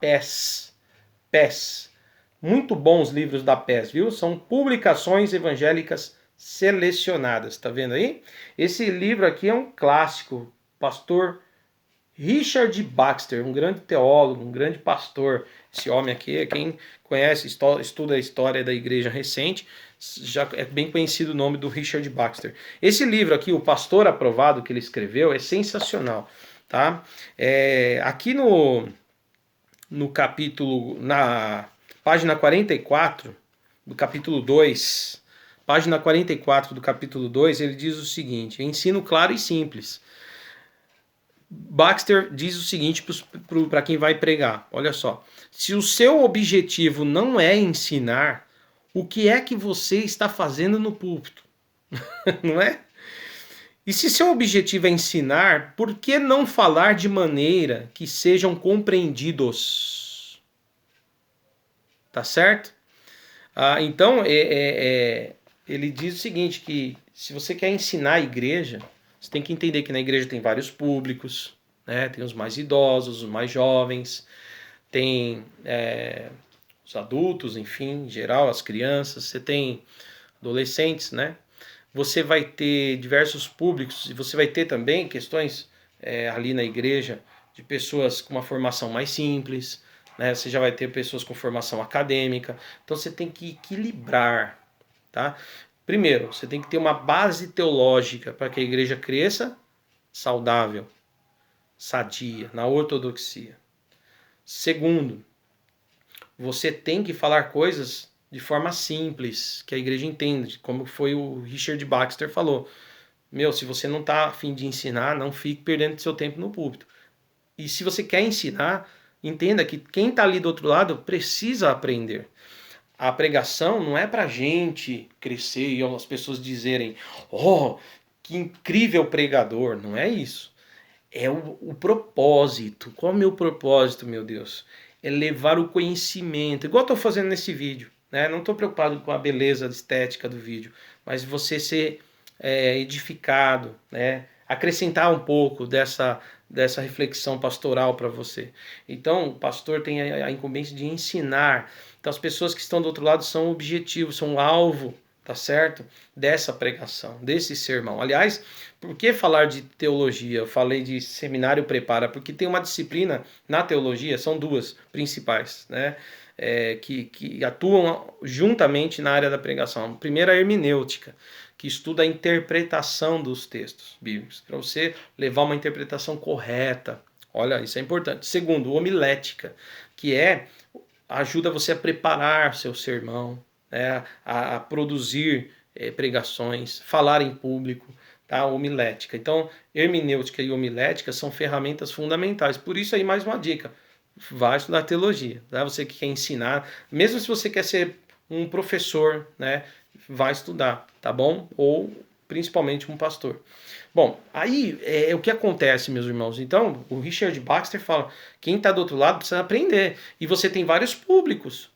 PES. PES. Muito bons livros da PES, viu? São publicações evangélicas selecionadas, tá vendo aí? Esse livro aqui é um clássico. Pastor Richard Baxter, um grande teólogo, um grande pastor. Esse homem aqui, quem conhece, estuda a história da igreja recente, já é bem conhecido o nome do Richard Baxter. Esse livro aqui, O Pastor Aprovado, que ele escreveu, é sensacional, tá? Aqui no capítulo, na página 44 do capítulo 2, página 44 do capítulo 2, ele diz o seguinte: ensino claro e simples. Baxter diz o seguinte para quem vai pregar: olha só, se o seu objetivo não é ensinar, o que é que você está fazendo no púlpito? Não é? E se seu objetivo é ensinar, por que não falar de maneira que sejam compreendidos? Tá certo? Então, ele diz o seguinte, que se você quer ensinar a igreja, você tem que entender que na igreja tem vários públicos, né? Tem os mais idosos, os mais jovens, tem os adultos, enfim, em geral, as crianças, você tem adolescentes, né? Você vai ter diversos públicos e você vai ter também questões ali na igreja de pessoas com uma formação mais simples, né? Você já vai ter pessoas com formação acadêmica, então você tem que equilibrar, tá? Primeiro, você tem que ter uma base teológica para que a igreja cresça saudável, sadia, na ortodoxia. Segundo, você tem que falar coisas de forma simples, que a igreja entenda, como foi o Richard Baxter falou. Se você não está a fim de ensinar, não fique perdendo seu tempo no púlpito. E se você quer ensinar, entenda que quem está ali do outro lado precisa aprender. A pregação não é para a gente crescer e as pessoas dizerem: oh, que incrível pregador. Não é isso. É o propósito. Qual é o meu propósito, meu Deus? É levar o conhecimento, igual eu estou fazendo nesse vídeo. Né? Não estou preocupado com a beleza estética do vídeo, mas você ser edificado, né? Acrescentar um pouco dessa reflexão pastoral para você. Então, o pastor tem a incumbência de ensinar. Então, as pessoas que estão do outro lado são objetivos, são alvo, tá certo? Dessa pregação, desse sermão. Aliás, por que falar de teologia? Eu falei de seminário prepara, porque tem uma disciplina na teologia, são duas principais, né? Que atuam juntamente na área da pregação. A primeira é a hermenêutica, que estuda a interpretação dos textos bíblicos, para você levar uma interpretação correta. Olha, isso é importante. Segundo, homilética, que ajuda você a preparar seu sermão, né, a produzir pregações, falar em público, tá? Homilética. Então, hermenêutica e homilética são ferramentas fundamentais. Por isso aí mais uma dica: vai estudar teologia, tá? Você que quer ensinar, mesmo se você quer ser um professor, né, vai estudar, tá bom? Ou principalmente um pastor. Bom, aí o que acontece, meus irmãos? Então, o Richard Baxter fala: quem está do outro lado precisa aprender. E você tem vários públicos.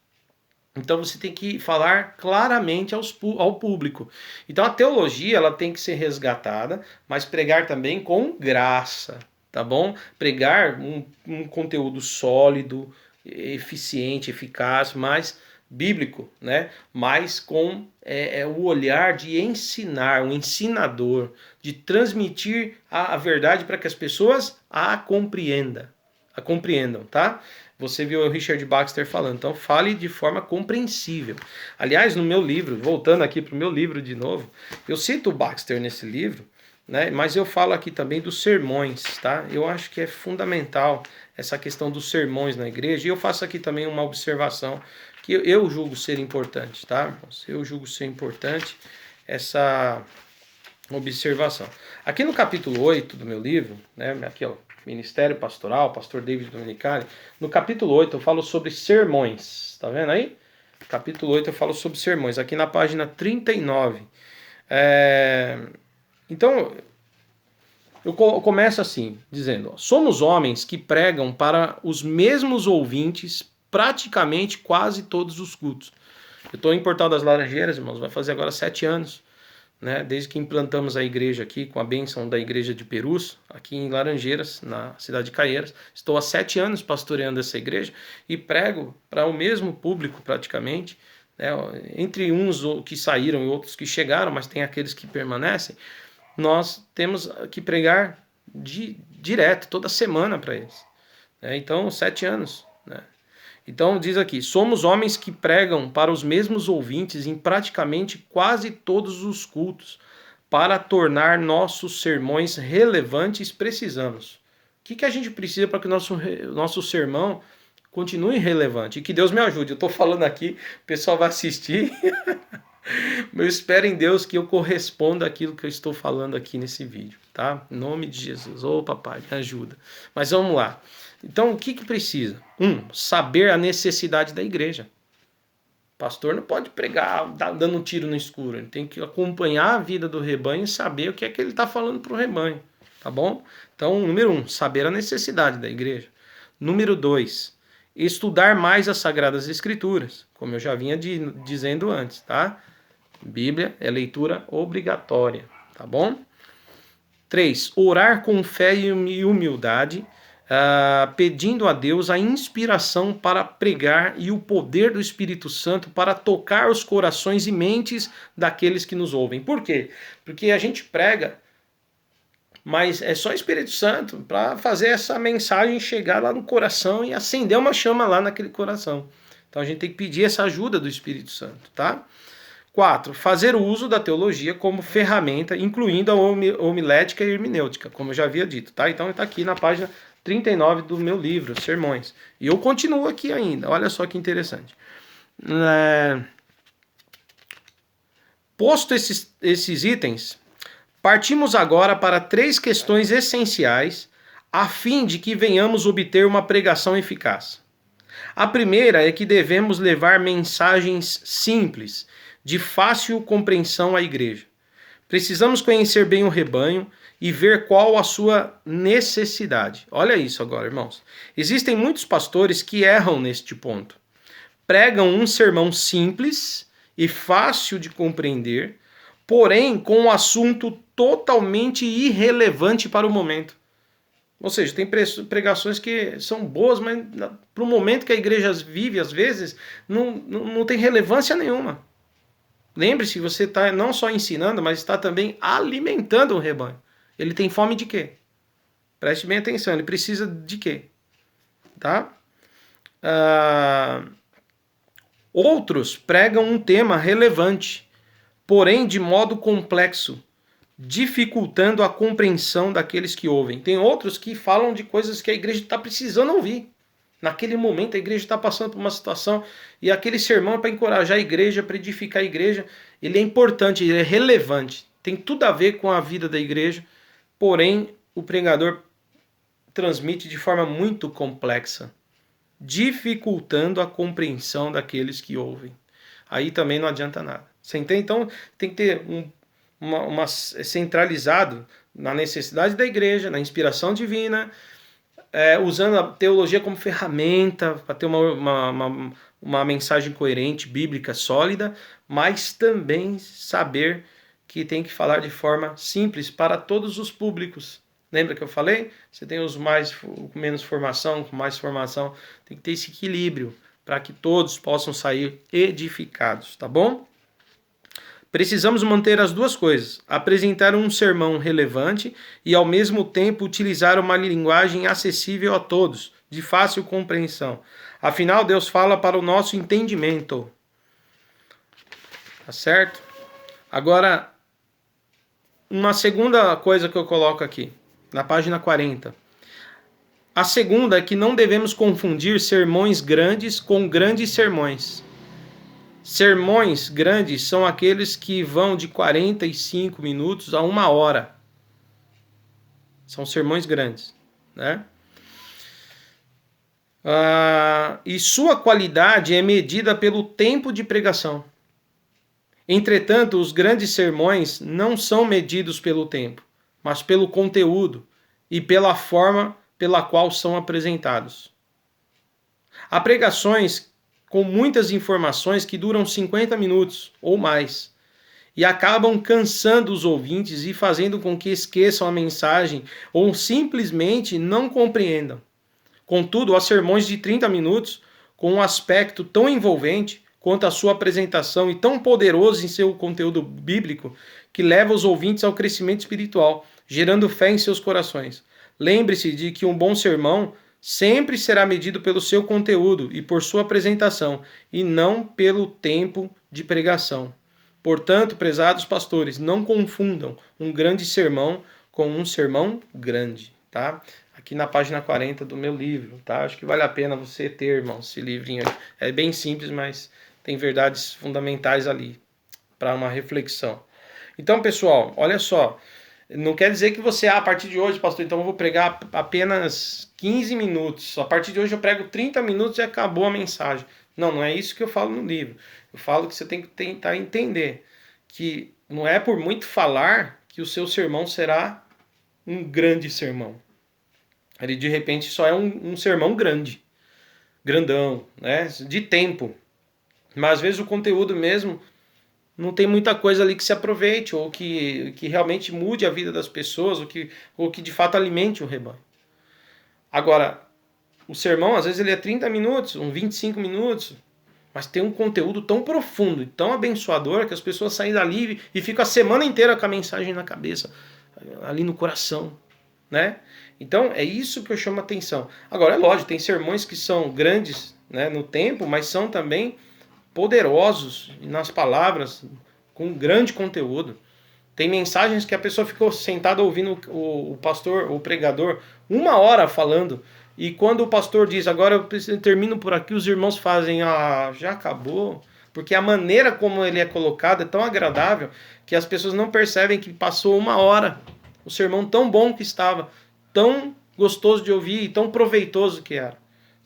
Então você tem que falar claramente ao público. Então a teologia ela tem que ser resgatada, mas pregar também com graça, tá bom? Pregar um conteúdo sólido, eficiente, eficaz, mas bíblico, né? Mas com o olhar de ensinar, um ensinador, de transmitir a verdade para que as pessoas a compreendam, tá? Você viu o Richard Baxter falando, então fale de forma compreensível. Aliás, no meu livro, voltando aqui para o meu livro de novo, eu cito o Baxter nesse livro, né? Mas eu falo aqui também dos sermões, tá? Eu acho que é fundamental essa questão dos sermões na igreja, e eu faço aqui também uma observação que eu julgo ser importante, tá? Eu julgo ser importante essa observação. Aqui no capítulo 8 do meu livro, né? Aqui, ó, Ministério Pastoral, Pastor David Domenicali. No capítulo 8 eu falo sobre sermões. Tá vendo aí? Capítulo 8 eu falo sobre sermões. Aqui na página 39. Então, eu começo assim, dizendo: ó, somos homens que pregam para os mesmos ouvintes praticamente quase todos os cultos. Eu estou em Portal das Laranjeiras, irmãos, vai fazer agora 7 anos. né? Desde que implantamos a igreja aqui, com a bênção da igreja de Perus, aqui em Laranjeiras, na cidade de Caieiras. Estou há 7 anos pastoreando essa igreja e prego para o mesmo público praticamente, né? Entre uns que saíram e outros que chegaram, mas tem aqueles que permanecem. Nós temos que pregar direto, toda semana para eles, né? Então, 7 anos, né? Então diz aqui, somos homens que pregam para os mesmos ouvintes em praticamente quase todos os cultos. Para tornar nossos sermões relevantes, precisamos. O que a gente precisa para que o nosso sermão continue relevante? E que Deus me ajude. Eu estou falando aqui, o pessoal vai assistir. Eu espero em Deus que eu corresponda àquilo que eu estou falando aqui nesse vídeo, tá? Em nome de Jesus. Ô, papai, me ajuda. Mas vamos lá. Então, o que precisa? Saber a necessidade da igreja. O pastor não pode pregar dando um tiro no escuro. Ele tem que acompanhar a vida do rebanho e saber o que é que ele está falando para o rebanho. Tá bom? Então, número 1, saber a necessidade da igreja. Número 2, estudar mais as Sagradas Escrituras. Como eu já vinha dizendo antes, tá? Bíblia é leitura obrigatória. Tá bom? 3, orar com fé e humildade, pedindo a Deus a inspiração para pregar e o poder do Espírito Santo para tocar os corações e mentes daqueles que nos ouvem. Por quê? Porque a gente prega, mas é só o Espírito Santo para fazer essa mensagem chegar lá no coração e acender uma chama lá naquele coração. Então a gente tem que pedir essa ajuda do Espírito Santo, tá? 4, fazer o uso da teologia como ferramenta, incluindo a homilética e hermenêutica, como eu já havia dito, tá? Então está aqui na página 39 do meu livro, Sermões. E eu continuo aqui ainda, olha só que interessante. Posto esses itens, partimos agora para 3 questões essenciais, a fim de que venhamos obter uma pregação eficaz. A primeira é que devemos levar mensagens simples, de fácil compreensão à igreja. Precisamos conhecer bem o rebanho e ver qual a sua necessidade. Olha isso agora, irmãos. Existem muitos pastores que erram neste ponto. Pregam um sermão simples e fácil de compreender, porém com um assunto totalmente irrelevante para o momento. Ou seja, tem pregações que são boas, mas para o momento que a igreja vive, às vezes, não tem relevância nenhuma. Lembre-se, você está não só ensinando, mas está também alimentando o rebanho. Ele tem fome de quê? Preste bem atenção, ele precisa de quê? Tá? Outros pregam um tema relevante, porém de modo complexo, dificultando a compreensão daqueles que ouvem. Tem outros que falam de coisas que a igreja está precisando ouvir. Naquele momento a igreja está passando por uma situação e aquele sermão é para encorajar a igreja, para edificar a igreja. Ele é importante, ele é relevante. Tem tudo a ver com a vida da igreja, porém o pregador transmite de forma muito complexa, dificultando a compreensão daqueles que ouvem. Aí também não adianta nada. Você entende? Então tem que ter centralizado na necessidade da igreja, na inspiração divina, usando a teologia como ferramenta para ter uma mensagem coerente, bíblica, sólida, mas também saber que tem que falar de forma simples para todos os públicos. Lembra que eu falei? Você tem os com menos formação, com mais formação, tem que ter esse equilíbrio para que todos possam sair edificados, tá bom? Precisamos manter as duas coisas, apresentar um sermão relevante e ao mesmo tempo utilizar uma linguagem acessível a todos, de fácil compreensão. Afinal, Deus fala para o nosso entendimento. Tá certo? Agora, uma segunda coisa que eu coloco aqui, na página 40. A segunda é que não devemos confundir sermões grandes com grandes sermões. Sermões grandes são aqueles que vão de 45 minutos a 1 hora. São sermões grandes, né? E sua qualidade é medida pelo tempo de pregação. Entretanto, os grandes sermões não são medidos pelo tempo, mas pelo conteúdo e pela forma pela qual são apresentados. Há pregações com muitas informações que duram 50 minutos ou mais. e acabam cansando os ouvintes e fazendo com que esqueçam a mensagem ou simplesmente não compreendam. Contudo, há sermões de 30 minutos com um aspecto tão envolvente quanto a sua apresentação e tão poderoso em seu conteúdo bíblico que leva os ouvintes ao crescimento espiritual, gerando fé em seus corações. Lembre-se de que um bom sermão sempre será medido pelo seu conteúdo e por sua apresentação, e não pelo tempo de pregação. Portanto, prezados pastores, não confundam um grande sermão com um sermão grande, tá? Aqui na página 40 do meu livro, tá? Acho que vale a pena você ter, irmão, esse livrinho aí. É bem simples, mas tem verdades fundamentais ali para uma reflexão. Então, pessoal, olha só, não quer dizer que você, a partir de hoje, pastor, então eu vou pregar apenas 15 minutos. A partir de hoje eu prego 30 minutos e acabou a mensagem. Não, não é isso que eu falo no livro. Eu falo que você tem que tentar entender que não é por muito falar que o seu sermão será um grande sermão. Ele, de repente, só é um sermão grande, grandão, né? De tempo. Mas às vezes o conteúdo mesmo não tem muita coisa ali que se aproveite, ou que realmente mude a vida das pessoas, ou que de fato alimente o rebanho. Agora, o sermão, às vezes, ele é 30 minutos, uns 25 minutos, mas tem um conteúdo tão profundo e tão abençoador que as pessoas saem dali e ficam a semana inteira com a mensagem na cabeça, ali no coração, né? Então, é isso que eu chamo a atenção. Agora, é lógico, tem sermões que são grandes, né, no tempo, mas são também poderosos nas palavras, com grande conteúdo. Tem mensagens que a pessoa ficou sentada ouvindo o pastor, o pregador, 1 hora falando. E quando o pastor diz, agora eu termino por aqui, os irmãos fazem, já acabou. Porque a maneira como ele é colocado é tão agradável que as pessoas não percebem que passou 1 hora. O sermão tão bom que estava, tão gostoso de ouvir e tão proveitoso que era.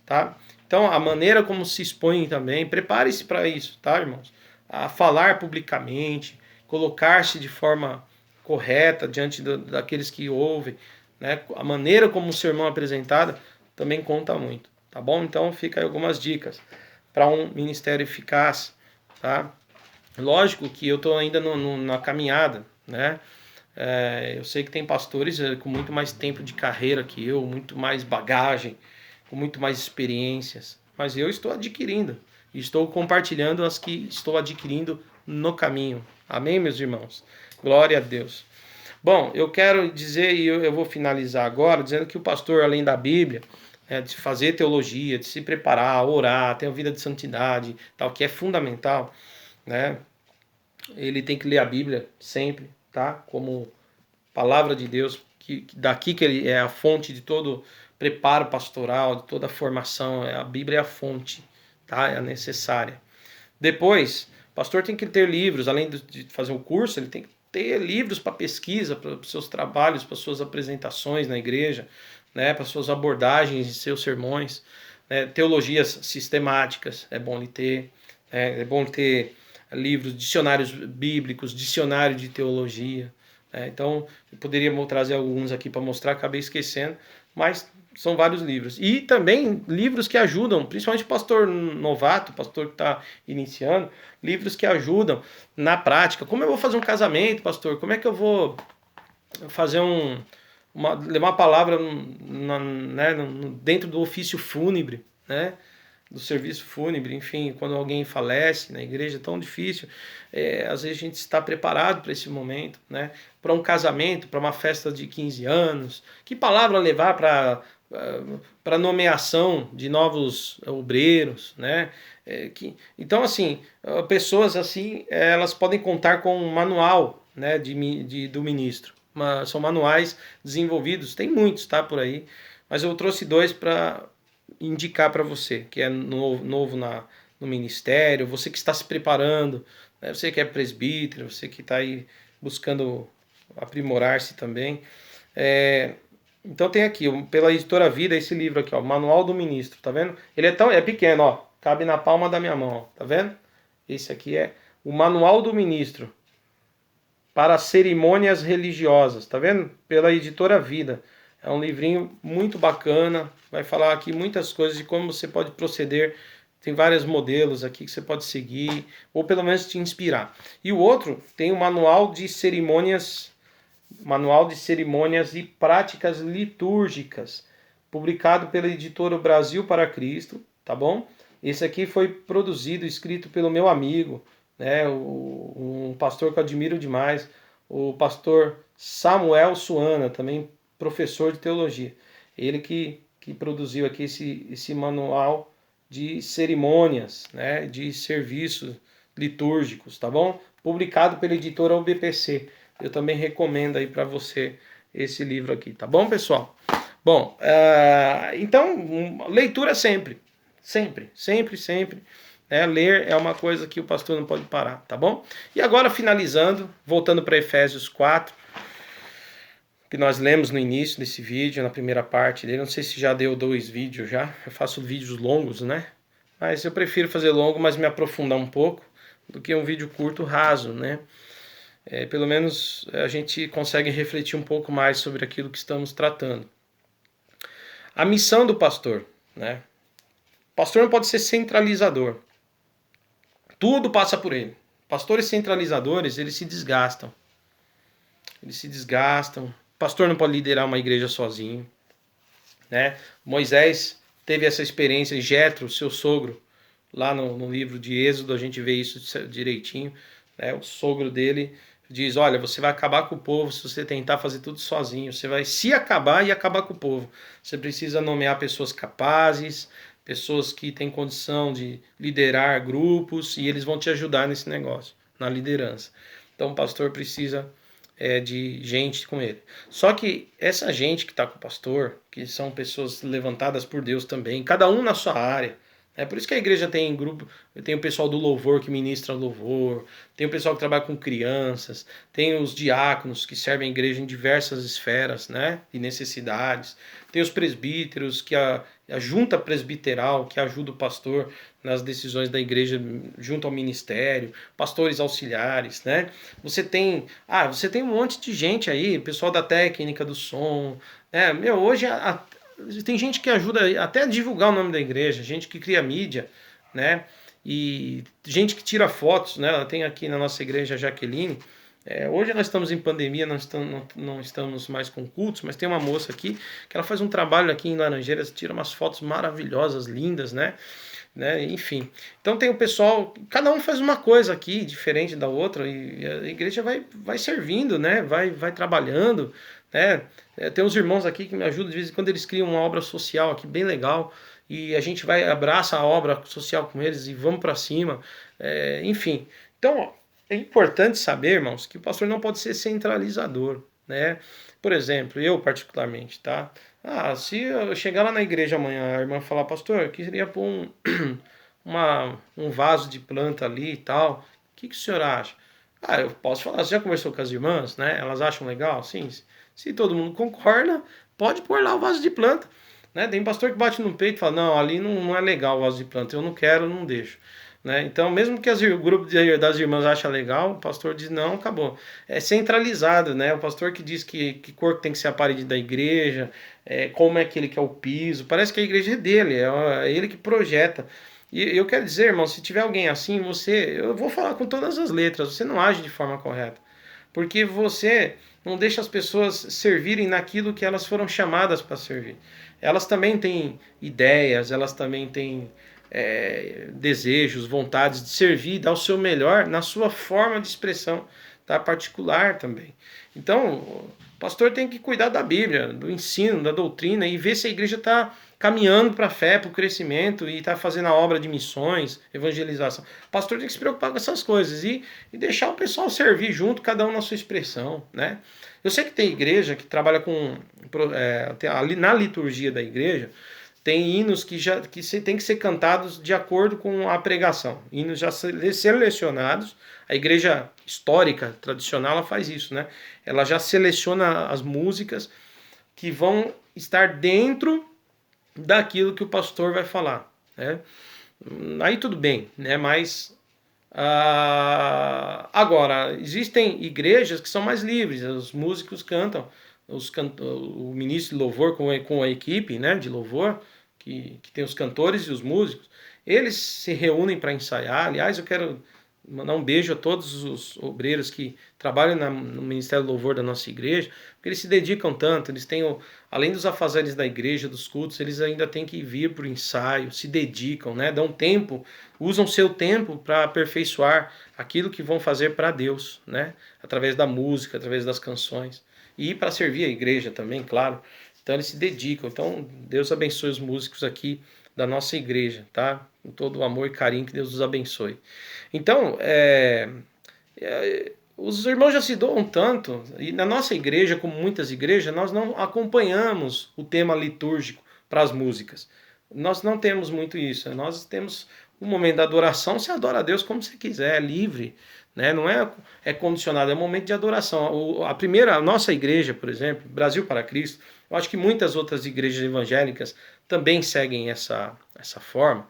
Tá? Então, a maneira como se expõe também, prepare-se para isso, tá, irmãos? A falar publicamente, colocar-se de forma correta diante daqueles que ouvem, né? A maneira como o sermão é apresentado também conta muito, tá bom? Então, fica aí algumas dicas para um ministério eficaz, tá? Lógico que eu estou ainda na caminhada, né? Eu sei que tem pastores com muito mais tempo de carreira que eu, muito mais bagagem, com muito mais experiências, mas eu estou adquirindo, estou compartilhando as que estou adquirindo no caminho. Amém, meus irmãos? Glória a Deus. Bom, eu quero dizer, e eu vou finalizar agora, dizendo que o pastor, além da Bíblia, de fazer teologia, de se preparar, orar, ter uma vida de santidade, tal, que é fundamental, né? Ele tem que ler a Bíblia sempre, tá? Como palavra de Deus, que daqui que ele é a fonte de todo preparo pastoral, de toda a formação. A Bíblia é a fonte, tá? É a necessária. Depois, o pastor tem que ter livros, além de fazer um curso, ele tem que ter livros para pesquisa, para os seus trabalhos, para suas apresentações na igreja, né? Para suas abordagens em seus sermões, né? Teologias sistemáticas, é bom ele ter, é bom ter livros, dicionários bíblicos, dicionário de teologia. Então, eu poderia trazer alguns aqui para mostrar, acabei esquecendo, mas são vários livros. E também livros que ajudam, principalmente pastor novato, pastor que está iniciando, livros que ajudam na prática. Como eu vou fazer um casamento, pastor? Como é que eu vou fazer levar uma palavra dentro do ofício fúnebre, né? Do serviço fúnebre, enfim, quando alguém falece na igreja, é tão difícil. Às vezes a gente está preparado para esse momento, né? Para um casamento, para uma festa de 15 anos. Que palavra levar para nomeação de novos obreiros, né? Então, assim, pessoas assim, elas podem contar com um manual, né, do ministro. São manuais desenvolvidos, tem muitos, tá, por aí, mas eu trouxe 2 para indicar para você, que é novo no ministério, você que está se preparando, né? Você que é presbítero, você que está aí buscando aprimorar-se também. Então tem aqui, pela Editora Vida, esse livro aqui, ó, Manual do Ministro, tá vendo? Ele é pequeno, ó, cabe na palma da minha mão, ó, tá vendo? Esse aqui é o Manual do Ministro para cerimônias religiosas, tá vendo? Pela Editora Vida. É um livrinho muito bacana, vai falar aqui muitas coisas de como você pode proceder Tem vários modelos aqui que você pode seguir, ou pelo menos te inspirar. E o outro tem o Manual de Cerimônias e Práticas Litúrgicas, publicado pela editora Brasil para Cristo, tá bom? Esse aqui foi produzido, escrito pelo meu amigo, né, um pastor que eu admiro demais, o pastor Samuel Suana, também professor de teologia. Ele que produziu aqui esse manual de cerimônias, né, de serviços litúrgicos, tá bom? Publicado pela editora UBPC. Eu também recomendo aí para você esse livro aqui, tá bom, pessoal? Bom, então, leitura sempre, sempre, sempre, sempre. Né? Ler é uma coisa que o pastor não pode parar, tá bom? E agora, finalizando, voltando para Efésios 4, que nós lemos no início desse vídeo, na primeira parte dele. Não sei se já deu 2 vídeos já. Eu faço vídeos longos, né? Mas eu prefiro fazer longo, mas me aprofundar um pouco, do que um vídeo curto, raso, né? Pelo menos a gente consegue refletir um pouco mais sobre aquilo que estamos tratando. A missão do pastor, né? O pastor não pode ser centralizador. Tudo passa por ele. Pastores centralizadores, eles se desgastam. Eles se desgastam. O pastor não pode liderar uma igreja sozinho, né? Moisés teve essa experiência, e Jetro, seu sogro, lá no livro de Êxodo, a gente vê isso direitinho, né? O sogro dele diz, olha, você vai acabar com o povo se você tentar fazer tudo sozinho, você vai se acabar e acabar com o povo. Você precisa nomear pessoas capazes, pessoas que têm condição de liderar grupos, e eles vão te ajudar nesse negócio, na liderança. Então o pastor precisa de gente com ele. Só que essa gente que está com o pastor, que são pessoas levantadas por Deus também, cada um na sua área. É por isso que a igreja tem grupo, tem o pessoal do louvor que ministra louvor, tem o pessoal que trabalha com crianças, tem os diáconos que servem a igreja em diversas esferas, né, e necessidades, tem os presbíteros, que a junta presbiteral que ajuda o pastor nas decisões da igreja junto ao ministério, pastores auxiliares, né? Você tem um monte de gente aí, pessoal da técnica do som, né? Hoje tem gente que ajuda até a divulgar o nome da igreja, gente que cria mídia, né? E gente que tira fotos, né? Tem aqui na nossa igreja a Jaqueline. Hoje nós estamos em pandemia, não estamos mais com cultos, mas tem uma moça aqui que ela faz um trabalho aqui em Laranjeiras, tira umas fotos maravilhosas, lindas, né? Enfim, então tem o pessoal, cada um faz uma coisa aqui diferente da outra, e a igreja vai servindo, né? Vai trabalhando, né? Tem uns irmãos aqui que me ajudam, de vez em quando eles criam uma obra social aqui bem legal, e a gente abraça a obra social com eles e vamos para cima, enfim. Então, ó, é importante saber, irmãos, que o pastor não pode ser centralizador, né? Por exemplo, eu particularmente, tá? Se eu chegar lá na igreja amanhã, a irmã falar, pastor, eu queria pôr um vaso de planta ali e tal, o que o senhor acha? Eu posso falar, você já conversou com as irmãs, né? Elas acham legal? Sim. Se todo mundo concorda, pode pôr lá o vaso de planta, né? Tem pastor que bate no peito e fala, não, ali não é legal o vaso de planta, eu não quero, não deixo. Né? Então, mesmo que o grupo das irmãs acha legal, o pastor diz, não, acabou. É centralizado, né? O pastor que diz que cor tem que ser a parede da igreja, como é que ele quer o piso, parece que a igreja é dele, é ele que projeta. E eu quero dizer, irmão, se tiver alguém assim, eu vou falar com todas as letras, você não age de forma correta. Porque você não deixa as pessoas servirem naquilo que elas foram chamadas para servir. Elas também têm ideias, elas também têm desejos, vontades de servir, dar o seu melhor na sua forma de expressão, tá? Particular também. Então, o pastor tem que cuidar da Bíblia, do ensino, da doutrina, e ver se a igreja está caminhando para a fé, para o crescimento, e está fazendo a obra de missões, evangelização. O pastor tem que se preocupar com essas coisas e deixar o pessoal servir junto, cada um na sua expressão, né? Eu sei que tem igreja que trabalha na liturgia da igreja, tem hinos que tem que ser cantados de acordo com a pregação. Hinos já selecionados. A igreja histórica, tradicional, ela faz isso, né? Ela já seleciona as músicas que vão estar dentro daquilo que o pastor vai falar, né? Aí tudo bem, né? Mas agora, existem igrejas que são mais livres. Os músicos cantam, o ministro de louvor com a equipe, né, de louvor, que tem os cantores e os músicos, eles se reúnem para ensaiar. Aliás, eu quero mandar um beijo a todos os obreiros que trabalham no Ministério do Louvor da nossa igreja, porque eles se dedicam tanto, eles têm, além dos afazeres da igreja, dos cultos, eles ainda têm que vir para o ensaio, se dedicam, né? Dão tempo, usam seu tempo para aperfeiçoar aquilo que vão fazer para Deus, né? Através da música, através das canções. E para servir a igreja também, claro. Então eles se dedicam. Então Deus abençoe os músicos aqui da nossa igreja, tá? Com todo o amor e carinho, que Deus os abençoe. Então, os irmãos já se doam tanto, e na nossa igreja, como muitas igrejas, nós não acompanhamos o tema litúrgico para as músicas. Nós não temos muito isso. Nós temos um momento da adoração, você adora a Deus como você quiser, é livre, né? Não é condicionado, é um momento de adoração. A nossa igreja, por exemplo, Brasil para Cristo, eu acho que muitas outras igrejas evangélicas também seguem essa forma.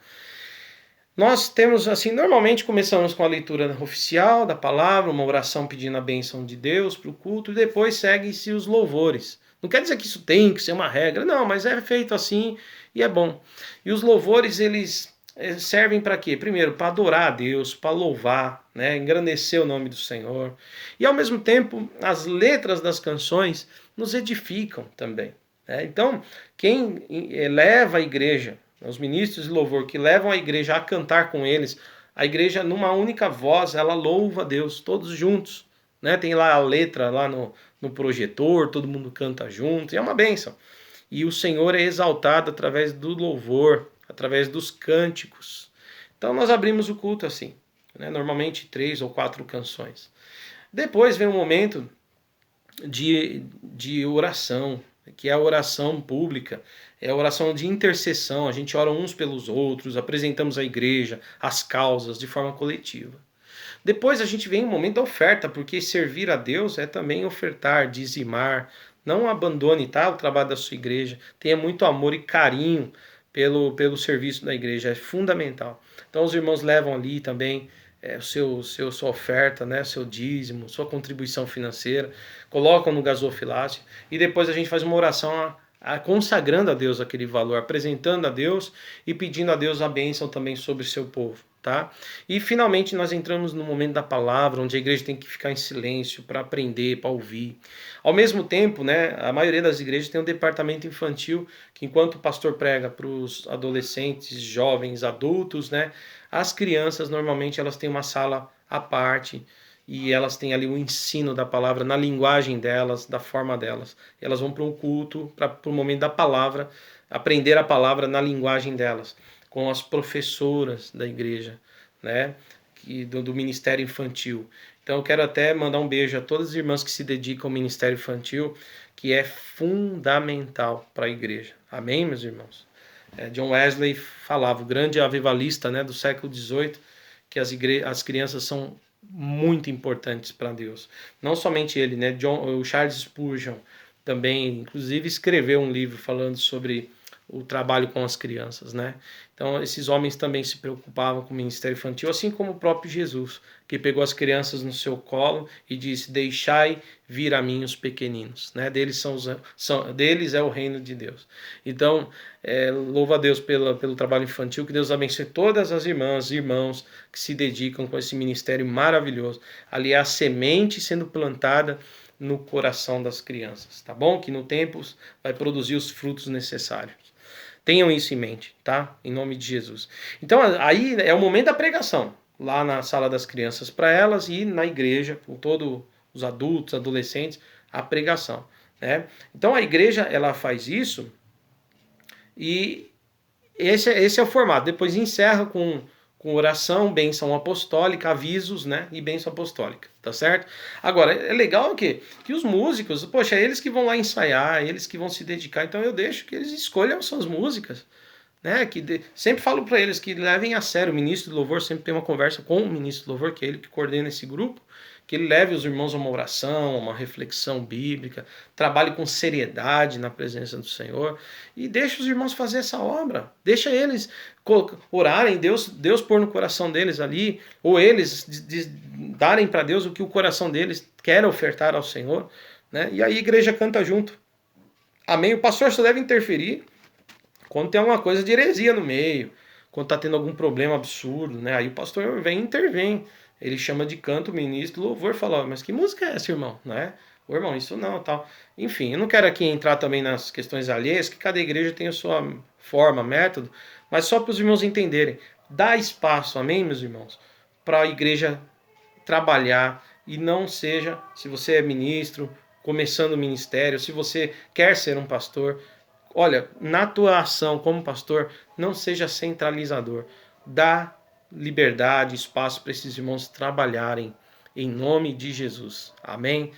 Nós temos, assim, normalmente começamos com a leitura oficial da palavra, uma oração pedindo a bênção de Deus para o culto, e depois seguem-se os louvores. Não quer dizer que isso tem que ser uma regra, não, mas é feito assim e é bom. E os louvores, eles servem para quê? Primeiro, para adorar a Deus, para louvar, né, engrandecer o nome do Senhor. E ao mesmo tempo, as letras das canções nos edificam também, né? Então, quem leva a igreja, os ministros de louvor que levam a igreja a cantar com eles, a igreja numa única voz, ela louva a Deus, todos juntos, né? Tem lá a letra lá no projetor, todo mundo canta junto, e é uma bênção. E o Senhor é exaltado através do louvor, através dos cânticos. Então nós abrimos o culto assim, né? Normalmente 3 ou 4 canções. Depois vem um momento de oração, que é a oração pública, é a oração de intercessão. A gente ora uns pelos outros, apresentamos a igreja, as causas de forma coletiva. Depois a gente vem um momento da oferta, porque servir a Deus é também ofertar, dizimar. Não abandone, tá, o trabalho da sua igreja. Tenha muito amor e carinho pelo serviço da igreja, é fundamental. Então os irmãos levam ali também sua oferta, né, seu dízimo, sua contribuição financeira, colocam no gasofilácio e depois a gente faz uma oração consagrando a Deus aquele valor, apresentando a Deus e pedindo a Deus a bênção também sobre o seu povo. Tá? E finalmente nós entramos no momento da palavra, onde a igreja tem que ficar em silêncio para aprender, para ouvir. Ao mesmo tempo, né, a maioria das igrejas tem um departamento infantil que, enquanto o pastor prega para os adolescentes, jovens, adultos, né, as crianças normalmente elas têm uma sala à parte e elas têm ali o ensino da palavra na linguagem delas, da forma delas. Elas vão para um culto, para o momento da palavra, aprender a palavra na linguagem delas, com as professoras da igreja, né, do Ministério Infantil. Então eu quero até mandar um beijo a todas as irmãs que se dedicam ao Ministério Infantil, que é fundamental para a igreja. Amém, meus irmãos? John Wesley falava, o grande avivalista, né, do século XVIII, que as crianças são muito importantes para Deus. Não somente ele, né, o Charles Spurgeon também, inclusive, escreveu um livro falando sobre o trabalho com as crianças, né? Então esses homens também se preocupavam com o ministério infantil, assim como o próprio Jesus, que pegou as crianças no seu colo e disse: deixai vir a mim os pequeninos, né? Deles é o reino de Deus. Então louva a Deus pelo trabalho infantil, que Deus abençoe todas as irmãs e irmãos que se dedicam com esse ministério maravilhoso. Ali é a semente sendo plantada no coração das crianças, tá bom? Que no tempo vai produzir os frutos necessários. Tenham isso em mente, tá? Em nome de Jesus. Então aí é o momento da pregação, lá na sala das crianças para elas e na igreja, com todos os adultos, adolescentes, a pregação, né? Então a igreja ela faz isso e esse é o formato. Depois encerra com oração, bênção apostólica, avisos, né? E bênção apostólica, tá certo? Agora, é legal que os músicos, poxa, é eles que vão lá ensaiar, é eles que vão se dedicar, então eu deixo que eles escolham suas músicas, né? Sempre falo para eles que levem a sério. O ministro do louvor sempre tem uma conversa com o ministro do louvor, que é ele que coordena esse grupo, que ele leve os irmãos a uma oração, a uma reflexão bíblica, trabalhe com seriedade na presença do Senhor e deixe os irmãos fazer essa obra. Deixa eles orarem, Deus pôr no coração deles ali, ou eles darem para Deus o que o coração deles quer ofertar ao Senhor, né? E aí a igreja canta junto. Amém? O pastor só deve interferir quando tem alguma coisa de heresia no meio, quando está tendo algum problema absurdo, né? Aí o pastor vem e intervém. Ele chama de canto, ministro, louvor, e fala, mas que música é essa, irmão? Né? Ô, irmão, isso não, tal. Enfim, eu não quero aqui entrar também nas questões alheias, que cada igreja tem a sua forma, método, mas só para os irmãos entenderem. Dá espaço, amém, meus irmãos, para a igreja trabalhar e não seja, se você é ministro, começando o ministério, se você quer ser um pastor, olha, na tua ação como pastor, não seja centralizador. Dá liberdade, espaço para esses irmãos trabalharem em nome de Jesus. Amém?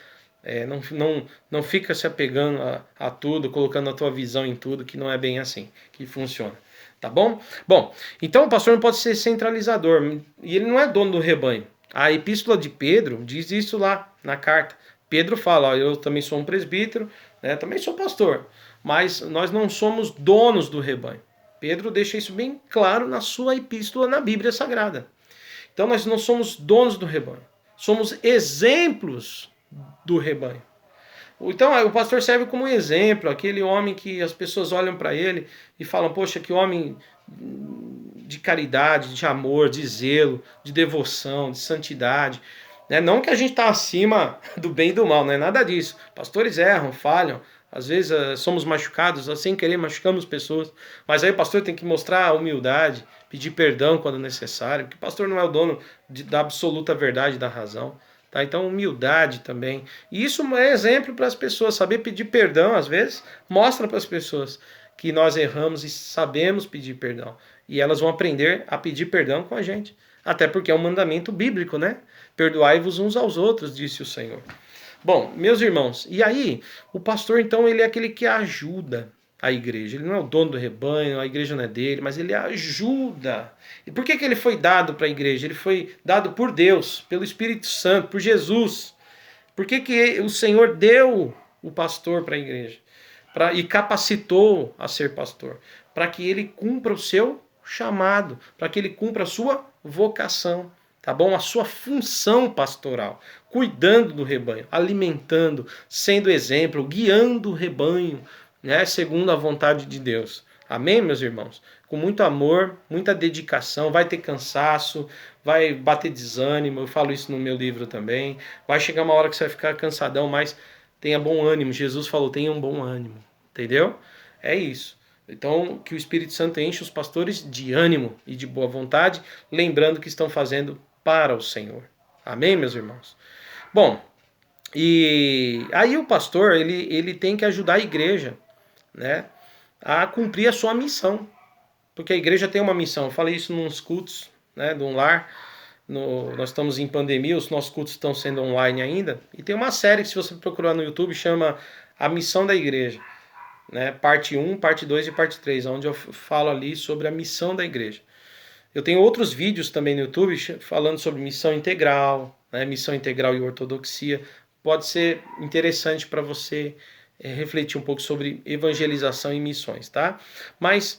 Não fica se apegando a tudo, colocando a tua visão em tudo, que não é bem assim que funciona. Tá bom? Bom, então o pastor não pode ser centralizador, e ele não é dono do rebanho. A epístola de Pedro diz isso lá na carta. Pedro fala, ó, eu também sou um presbítero, né, também sou pastor, mas nós não somos donos do rebanho. Pedro deixa isso bem claro na sua epístola na Bíblia Sagrada. Então nós não somos donos do rebanho, somos exemplos do rebanho. Então o pastor serve como exemplo, aquele homem que as pessoas olham para ele e falam, poxa, que homem de caridade, de amor, de zelo, de devoção, de santidade. Não que a gente está acima do bem e do mal, não é nada disso. Pastores erram, falham, às vezes somos machucados, sem querer machucamos pessoas, mas aí o pastor tem que mostrar a humildade, pedir perdão quando necessário, porque o pastor não é o dono da absoluta verdade, da razão. Tá? Então, humildade também. E isso é exemplo para as pessoas. Saber pedir perdão, às vezes, mostra para as pessoas que nós erramos e sabemos pedir perdão. E elas vão aprender a pedir perdão com a gente. Até porque é um mandamento bíblico, né? Perdoai-vos uns aos outros, disse o Senhor. Bom, meus irmãos, e aí, o pastor, então, ele é aquele que ajuda a igreja. Ele não é o dono do rebanho, a igreja não é dele, mas ele ajuda. E por que ele foi dado para a igreja? Ele foi dado por Deus, pelo Espírito Santo, por Jesus. Por que o Senhor deu o pastor para a igreja? E capacitou a ser pastor? Para que ele cumpra o seu chamado, para que ele cumpra a sua vocação, tá bom? A sua função pastoral, cuidando do rebanho, alimentando, sendo exemplo, guiando o rebanho, né, segundo a vontade de Deus. Amém, meus irmãos? Com muito amor, muita dedicação, vai ter cansaço, vai bater desânimo, eu falo isso no meu livro também. Vai chegar uma hora que você vai ficar cansadão, mas tenha bom ânimo. Jesus falou, tenha um bom ânimo, entendeu? É isso. Então, que o Espírito Santo enche os pastores de ânimo e de boa vontade, lembrando que estão fazendo para o Senhor. Amém, meus irmãos? Bom, e aí o pastor, ele tem que ajudar a igreja, né, a cumprir a sua missão. Porque a igreja tem uma missão. Eu falei isso nos cultos, né, de um lar. Nós estamos em pandemia, os nossos cultos estão sendo online ainda. E tem uma série que, se você procurar no YouTube, chama A Missão da Igreja. Né, parte 1, parte 2 e parte 3, onde eu falo ali sobre a missão da igreja. Eu tenho outros vídeos também no YouTube falando sobre missão integral, né, missão integral e ortodoxia. Pode ser interessante para você refletir um pouco sobre evangelização e missões, tá? Mas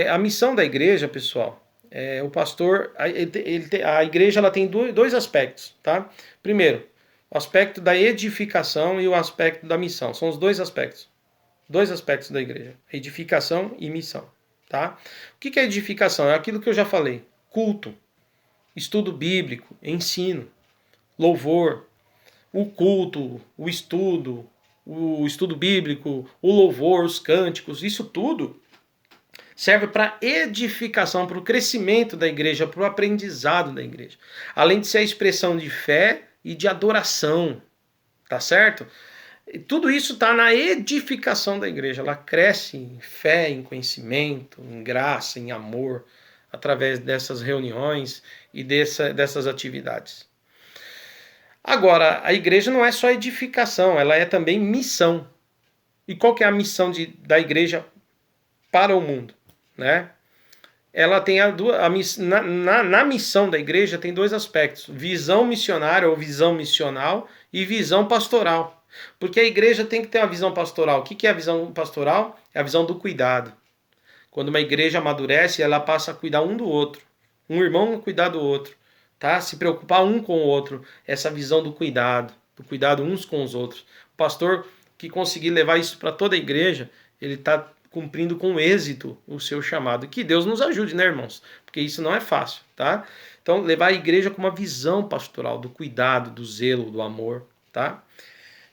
a missão da igreja, pessoal, o pastor, a igreja ela tem dois aspectos, tá? Primeiro, o aspecto da edificação e o aspecto da missão. São os dois aspectos. Dois aspectos da igreja, edificação e missão, tá? O que é edificação? É aquilo que eu já falei, culto, estudo bíblico, ensino, louvor, o culto, o estudo bíblico, o louvor, os cânticos, isso tudo serve para edificação, para o crescimento da igreja, para o aprendizado da igreja. Além de ser a expressão de fé e de adoração, tá certo? Tudo isso está na edificação da igreja. Ela cresce em fé, em conhecimento, em graça, em amor, através dessas reuniões e dessas atividades. Agora, a igreja não é só edificação, ela é também missão. E qual que é a missão da igreja para o mundo? Né? Ela tem na missão da igreja tem dois aspectos: visão missionária ou visão missional e visão pastoral. Porque a igreja tem que ter uma visão pastoral. O que é a visão pastoral? É a visão do cuidado. Quando uma igreja amadurece, ela passa a cuidar um do outro. Um irmão a cuidar do outro. Tá? Se preocupar um com o outro. Essa visão do cuidado uns com os outros. O pastor que conseguir levar isso para toda a igreja, ele está cumprindo com êxito o seu chamado. Que Deus nos ajude, né, irmãos? Porque isso não é fácil, tá? Então, levar a igreja com uma visão pastoral, do cuidado, do zelo, do amor, tá?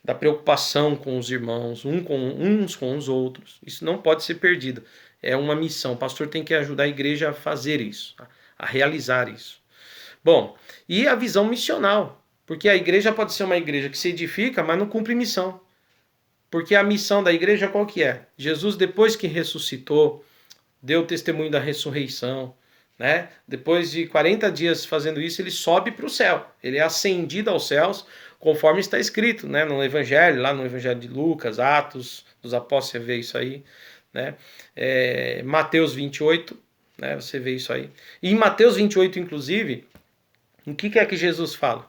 Da preocupação com os irmãos, uns com os outros. Isso não pode ser perdido. É uma missão. O pastor tem que ajudar a igreja a fazer isso, a realizar isso. Bom, e a visão missional. Porque a igreja pode ser uma igreja que se edifica, mas não cumpre missão. Porque a missão da igreja qual que é? Jesus, depois que ressuscitou, deu testemunho da ressurreição, né? Depois de 40 dias fazendo isso, ele sobe para o céu. Ele é ascendido aos céus, conforme está escrito, né? No Evangelho, lá no Evangelho de Lucas, Atos dos Apóstolos, você vê isso aí, né? Mateus 28, né? Você vê isso aí. E em Mateus 28, inclusive, o que é que Jesus fala?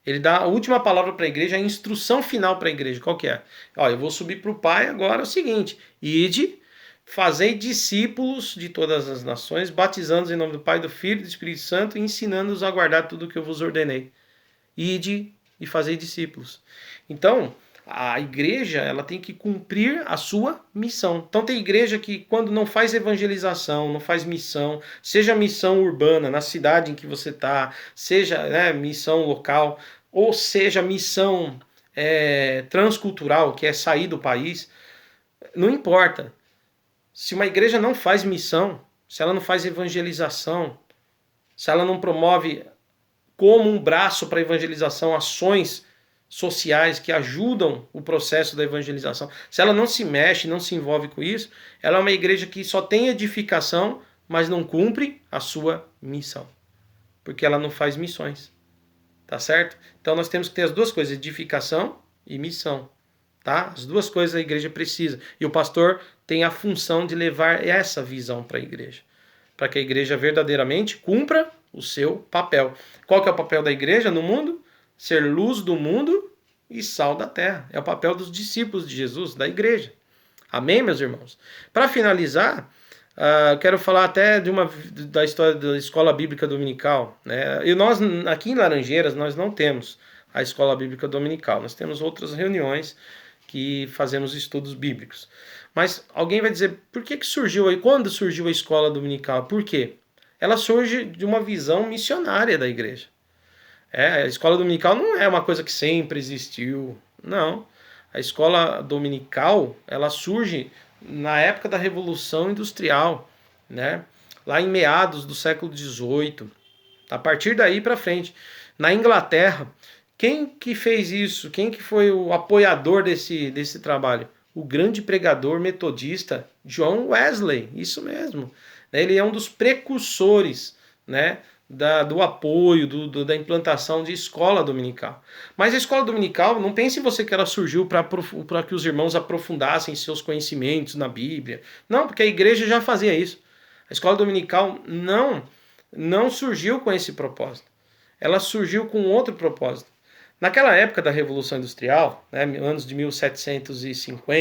Ele dá a última palavra para a igreja, a instrução final para a igreja. Qual que é? Ó, eu vou subir para o Pai agora, é o seguinte: ide, fazei discípulos de todas as nações, batizando-os em nome do Pai, do Filho e do Espírito Santo, e ensinando-os a guardar tudo o que eu vos ordenei. Ide e fazei discípulos. Então, a igreja ela tem que cumprir a sua missão. Então tem igreja que quando não faz evangelização, não faz missão, seja missão urbana na cidade em que você está, seja, né, missão local, ou seja missão transcultural, que é sair do país, não importa. Se uma igreja não faz missão, se ela não faz evangelização, se ela não promove como um braço para evangelização ações sociais que ajudam o processo da evangelização, se ela não se mexe, não se envolve com isso, ela é uma igreja que só tem edificação, mas não cumpre a sua missão, porque ela não faz missões, tá certo? Então nós temos que ter as duas coisas, edificação e missão, tá? As duas coisas a igreja precisa, e o pastor tem a função de levar essa visão para a igreja, para que a igreja verdadeiramente cumpra o seu papel. Qual que é o papel da igreja no mundo? Ser luz do mundo e sal da terra. É o papel dos discípulos de Jesus, da igreja. Amém, meus irmãos? Para finalizar, quero falar até da história da escola bíblica dominical, né? E nós, aqui em Laranjeiras, nós não temos a escola bíblica dominical. Nós temos outras reuniões que fazemos estudos bíblicos. Mas alguém vai dizer, por que surgiu aí? Quando surgiu a escola dominical? Por quê? Ela surge de uma visão missionária da igreja. A escola dominical não é uma coisa que sempre existiu, não. A escola dominical, ela surge na época da Revolução Industrial, né? Lá em meados do século XVIII. A partir daí para frente. Na Inglaterra, quem que fez isso? Quem que foi o apoiador desse trabalho? O grande pregador metodista John Wesley, isso mesmo. Ele é um dos precursores, né, do apoio, da implantação de escola dominical. Mas a escola dominical, não pense você que ela surgiu para que os irmãos aprofundassem seus conhecimentos na Bíblia. Não, porque a igreja já fazia isso. A escola dominical não surgiu com esse propósito. Ela surgiu com outro propósito. Naquela época da Revolução Industrial, né, anos de 1750,